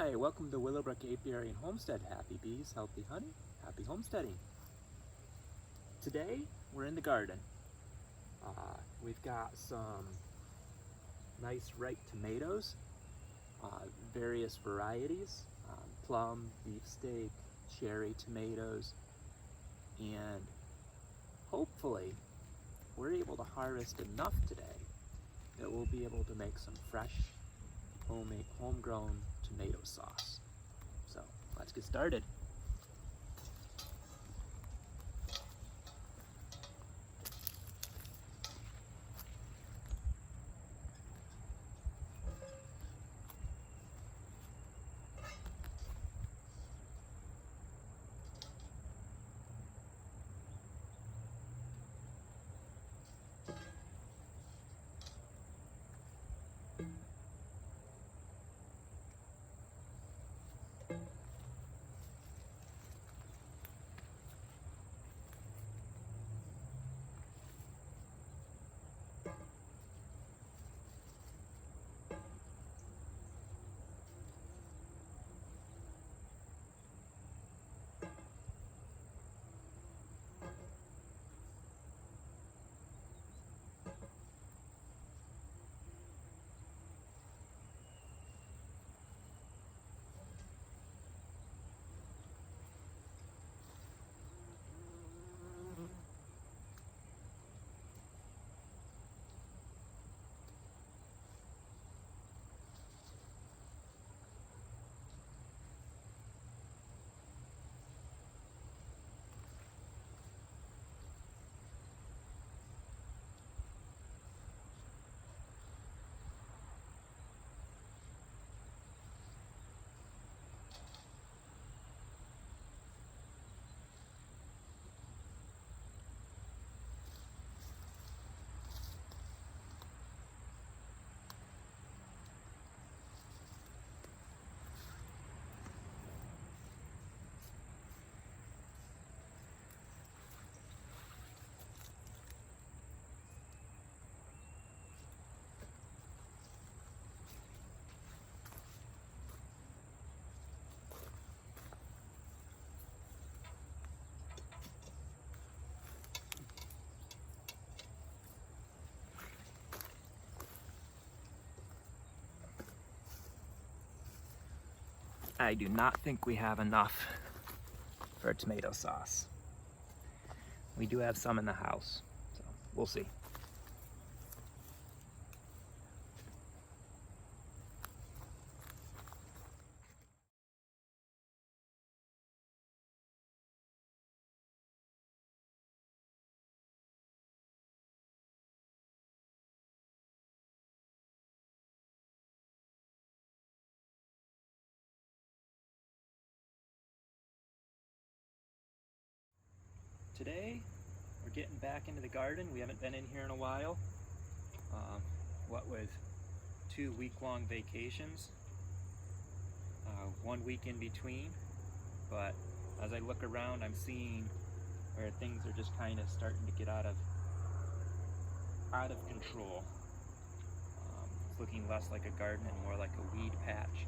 Hi, welcome to Willow, Brook, Apiary, and Homestead. Happy bees, healthy honey, happy homesteading. Today, we're in the garden. We've got some nice ripe tomatoes, various varieties, plum, beefsteak, cherry tomatoes, and hopefully we're able to harvest enough today that we'll be able to make some fresh, homegrown tomato sauce. So let's get started. I do not think we have enough for a tomato sauce. We do have some in the house, so we'll see. Today, we're getting back into the garden. We haven't been in here in a while. What with 2 week-long vacations, 1 week in between. But as I look around, I'm seeing where things are just kind of starting to get out of control. It's looking less like a garden and more like a weed patch.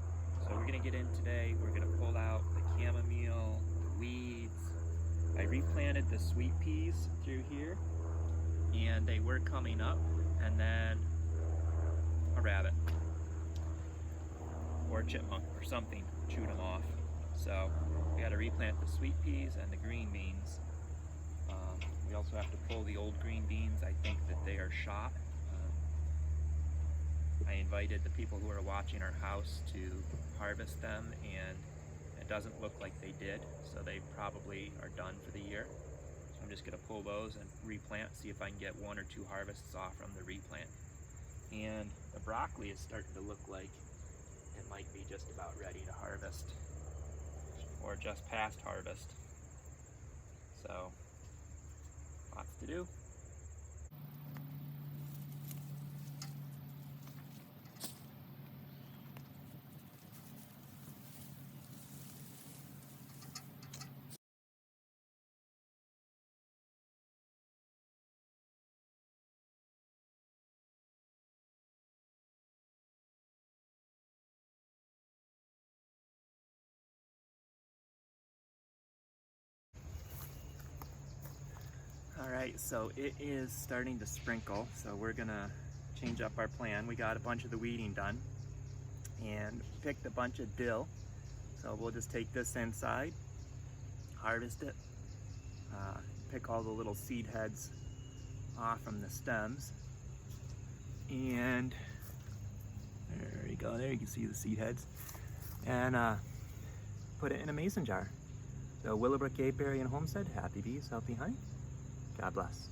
So we're gonna get in today. We're gonna pull out the chamomile, the weeds. I replanted the sweet peas through here, and they were coming up, and then a rabbit or a chipmunk or something chewed them off. So we got to replant the sweet peas and the green beans. We also have to pull the old green beans. I think that they are shot. I invited the people who are watching our house to harvest them, and it doesn't look like they did, so they probably are done for the year. So I'm just going to pull those and replant, see if I can get 1 or 2 harvests off from the replant. And the broccoli is starting to look like it might be just about ready to harvest, or just past harvest. So, lots to do. Alright, so it is starting to sprinkle, so we're gonna change up our plan. We got a bunch of the weeding done and picked a bunch of dill. So we'll just take this inside, harvest it, pick all the little seed heads off from the stems, and there you go, there you can see the seed heads, and put it in a mason jar. So Willow, Brook, Apiary, and Homestead, happy bees, healthy honey. God bless.